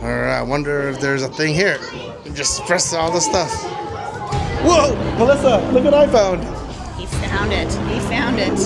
Or I wonder if there's a thing here. Just press all the stuff. Whoa! Melissa, look what I found. He found it. He found it.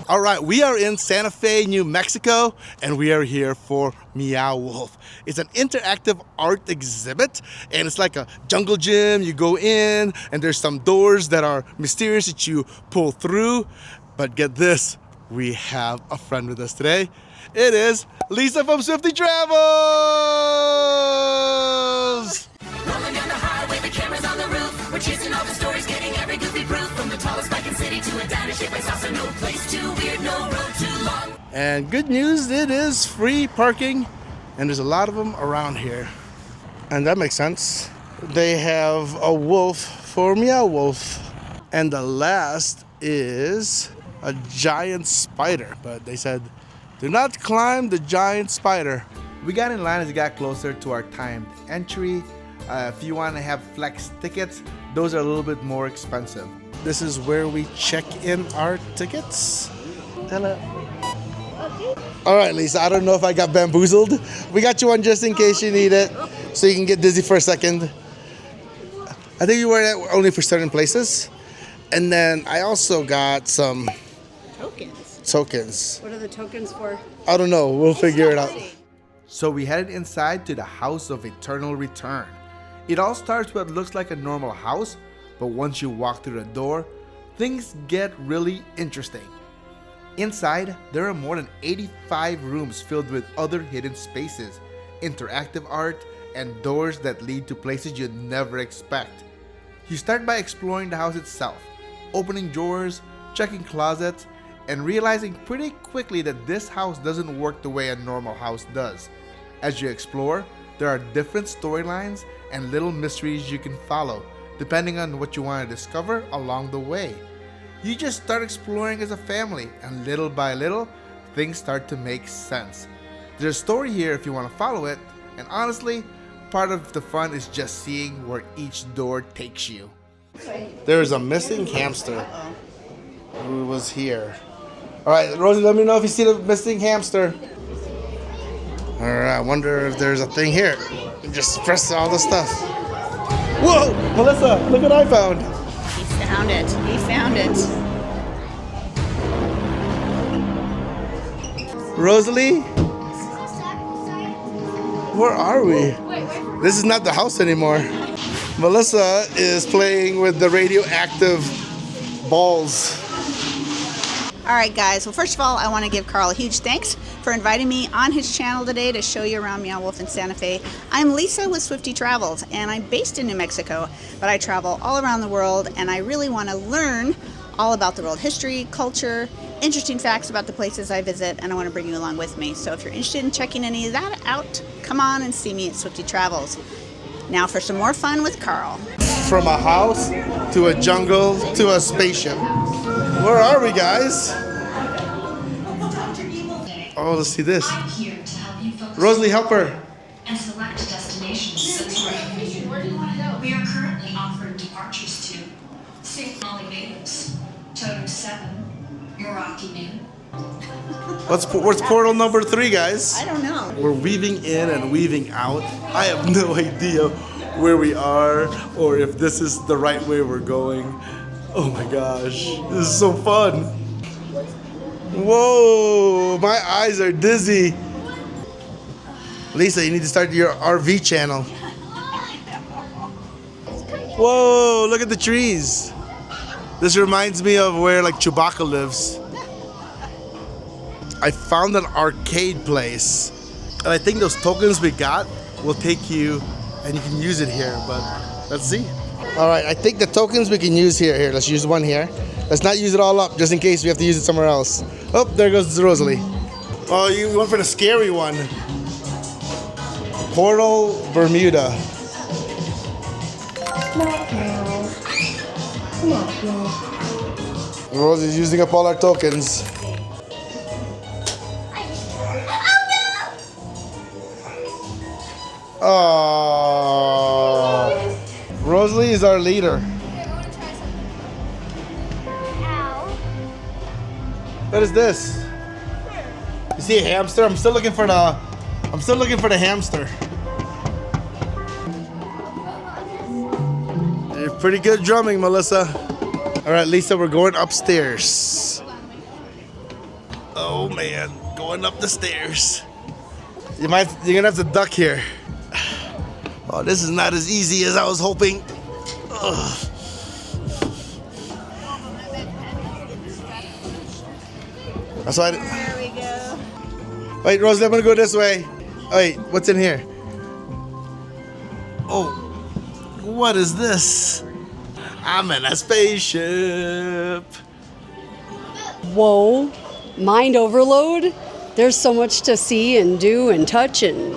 All right, we are in Santa Fe, New Mexico, and we are here for Meow Wolf. It's an interactive art exhibit, and it's like a jungle gym. You go in, and there's some doors that are mysterious that you pull through. But get this, we have a friend with us today. It is Lisa from SWIFTY Travels! Rolling down the highway, the camera's on the roof. We're chasing all the stories, getting every goofy proof. From the tallest bike in city to a diner shaped by salsa. No place too weird, no road too long. And good news, it is free parking, and there's a lot of them around here. And that makes sense. They have a wolf for Meow Wolf. And the last is a giant spider. But they said, do not climb the giant spider. We got in line as we got closer to our timed entry. If you want to have flex tickets, those are a little bit more expensive. This is where we check in our tickets. Hello. All right, Lisa, I don't know if I got bamboozled. We got you one just in case you need it, so you can get dizzy for a second. I think you wear it only for certain places. And then I also got some tokens. What are the tokens for? I don't know. We'll figure it out. So we headed inside to the House of Eternal Return. It all starts with what looks like a normal house, but once you walk through the door, things get really interesting. Inside, there are more than 85 rooms filled with other hidden spaces, interactive art, and doors that lead to places you'd never expect. You start by exploring the house itself, opening drawers, checking closets, and realizing pretty quickly that this house doesn't work the way a normal house does. As you explore, there are different storylines and little mysteries you can follow, depending on what you want to discover along the way. You just start exploring as a family, and little by little, things start to make sense. There's a story here if you want to follow it, and honestly, part of the fun is just seeing where each door takes you. There's a missing hamster who was here. All right, Rosie, let me know if you see the missing hamster. All right, I wonder if there's a thing here. Just press all the stuff. Whoa, Melissa, look what I found. He found it. He found it. Rosalie, where are we? This is not the house anymore. Melissa is playing with the radioactive balls. All right, guys. Well, first of all, I want to give Carl a huge thanks for inviting me on his channel today to show you around Meow Wolf in Santa Fe. I'm Lisa with SWIFTY Travels, and I'm based in New Mexico, but I travel all around the world, and I really want to learn all about the world history, culture, interesting facts about the places I visit, and I want to bring you along with me. So if you're interested in checking any of that out, come on and see me at SWIFTY Travels. Now for some more fun with Carl. From a house to a jungle to a spaceship. Where are we, guys? Oh, let's see this. Rosalie, help her. And select destinations. We are currently offering departures to St. Molly Natives, Totem 7, Rocky Noon. What's portal number 3, guys? I don't know. We're weaving in and weaving out. I have no idea where we are or if this is the right way we're going. Oh my gosh, this is so fun. Whoa, my eyes are dizzy. Lisa, you need to start your RV channel. Whoa, look at the trees. This reminds me of where like Chewbacca lives. I found an arcade place. And I think those tokens we got will take you and you can use it here, but let's see. All right, I think the tokens we can use here. Here, let's use one here. Let's not use it all up, just in case we have to use it somewhere else. Oh, there goes Rosalie. Oh, you went for the scary one. Portal Bermuda. Rosie's using up all our tokens. Oh, Rosalie is our leader. What is this? You see a hamster? I'm still looking for the I'm still looking for the hamster. You're pretty good drumming, Melissa. All right, Lisa, we're going upstairs. Oh man, going up the stairs. You're gonna have to duck here. Oh, this is not as easy as I was hoping. Ugh. That's why. There we go. Wait, Rosalie, I'm gonna go this way. Wait, what's in here? Oh, what is this? I'm in a spaceship. Whoa, mind overload. There's so much to see and do and touch, and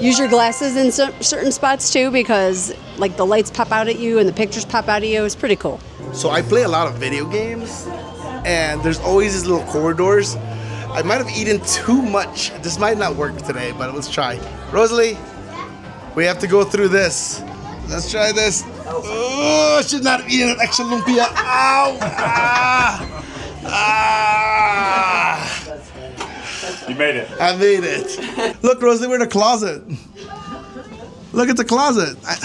use your glasses in certain spots too, because like the lights pop out at you and the pictures pop out at you. It's pretty cool. So I play a lot of video games, and there's always these little corridors. I might have eaten too much. This might not work today, but let's try. Rosalie, we have to go through this. Let's try this. Oh, I should not have eaten an extra lumpia. Ow! Ah! You made it. I made it. Look, Rosalie, we're in a closet. Look at the closet. Why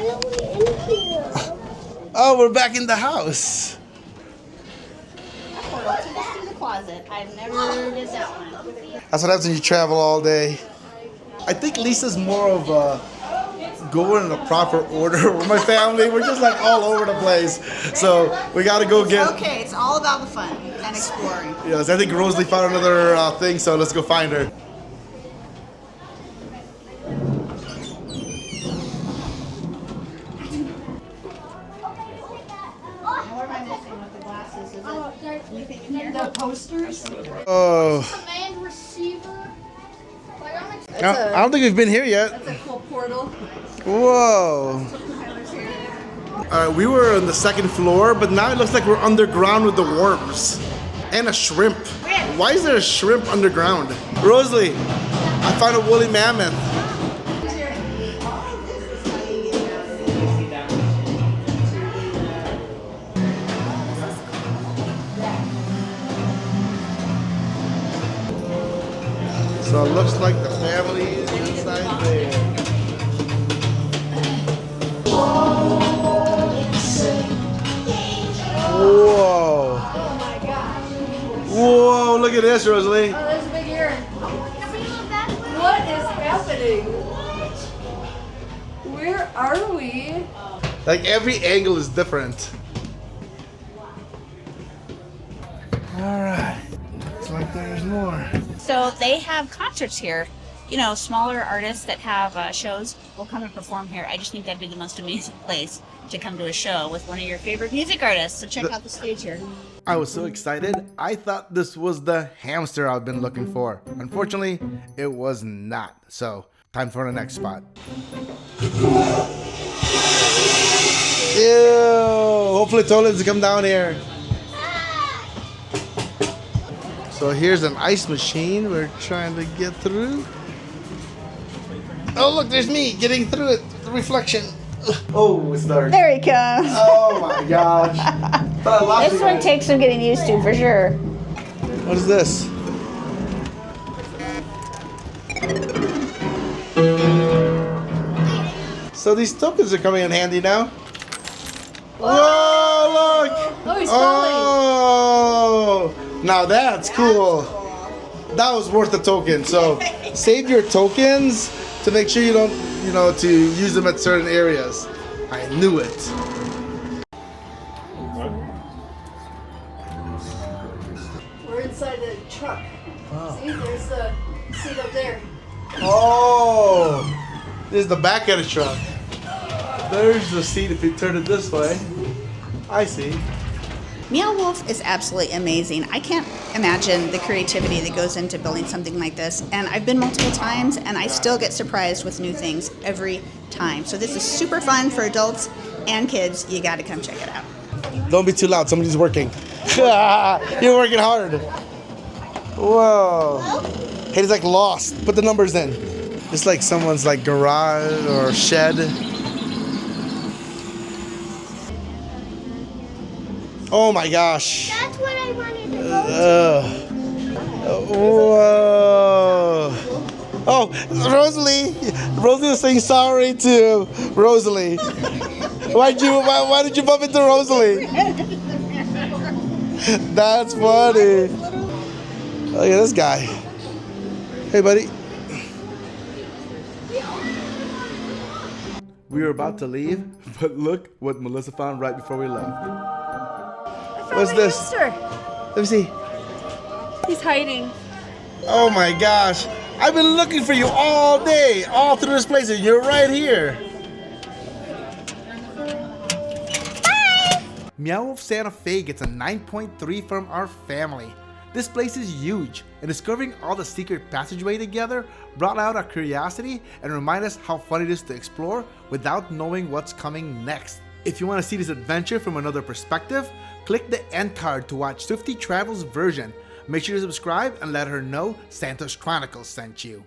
are we in here? Oh, we're back in the house. In the closet. I've never did that one. That's what happens when you travel all day. I think Lisa's more of a going in a proper order with my family. We're just like all over the place. So we got to go get. Okay, it's all about the fun and exploring. Yes, I think Rosalie found another thing, so let's go find her. What am I missing with the glasses? Is it anything in here? The posters. Oh, Command receiver. I don't think we've been here yet. That's a cool portal. Whoa. We were on the second floor, but now it looks like we're underground with the worms. And a shrimp. Why is there a shrimp underground? Rosalie, I found a woolly mammoth. So it looks like the family is inside there. Whoa. Oh my gosh. Whoa, look at this, Rosalie. Oh, there's a big ear. What is happening? Where are we? Like every angle is different. All right. Looks like there's more. So they have concerts here. You know, smaller artists that have shows will come and perform here. I just think that'd be the most amazing place to come to a show with one of your favorite music artists. So check out the stage here. I was so excited. I thought this was the hamster I've been looking for. Unfortunately, it was not. So, time for the next spot. Ew! Hopefully Tolan doesn't come down here. So here's an ice machine we're trying to get through. Oh look, there's me getting through it. The reflection. Oh, it's dark. There he comes. Oh my gosh. But I lost This you one guys. takes some getting used to for sure. What is this? So these tokens are coming in handy now. Whoa, look! Oh, he's falling. Oh, now that's cool. That was worth the token. So save your tokens to make sure you don't, to use them at certain areas. I knew it. We're inside the truck. See, there's the seat up there. Oh, this is the back of the truck. There's the seat if you turn it this way. I see. Meow Wolf is absolutely amazing. I can't imagine the creativity that goes into building something like this. And I've been multiple times and I still get surprised with new things every time. So this is super fun for adults and kids. You got to come check it out. Don't be too loud. Somebody's working. You're working hard. Whoa. Hey, it's like lost. Put the numbers in. It's like someone's like garage or shed. Oh my gosh. That's what I wanted to go Whoa. Oh, Rosalie. Rosalie was saying sorry to Rosalie. Why did you bump into Rosalie? That's funny. Look at this guy. Hey, buddy. We were about to leave, but look what Melissa found right before we left. What's this? Let me see. He's hiding. Oh my gosh. I've been looking for you all day, all through this place, and you're right here. Bye! Meow Wolf Santa Fe gets a 9.3 from our family. This place is huge, and discovering all the secret passageway together brought out our curiosity and reminded us how fun it is to explore without knowing what's coming next. If you want to see this adventure from another perspective, click the end card to watch SWIFTY Travel's version. Make sure to subscribe and let her know Santos Chronicles sent you.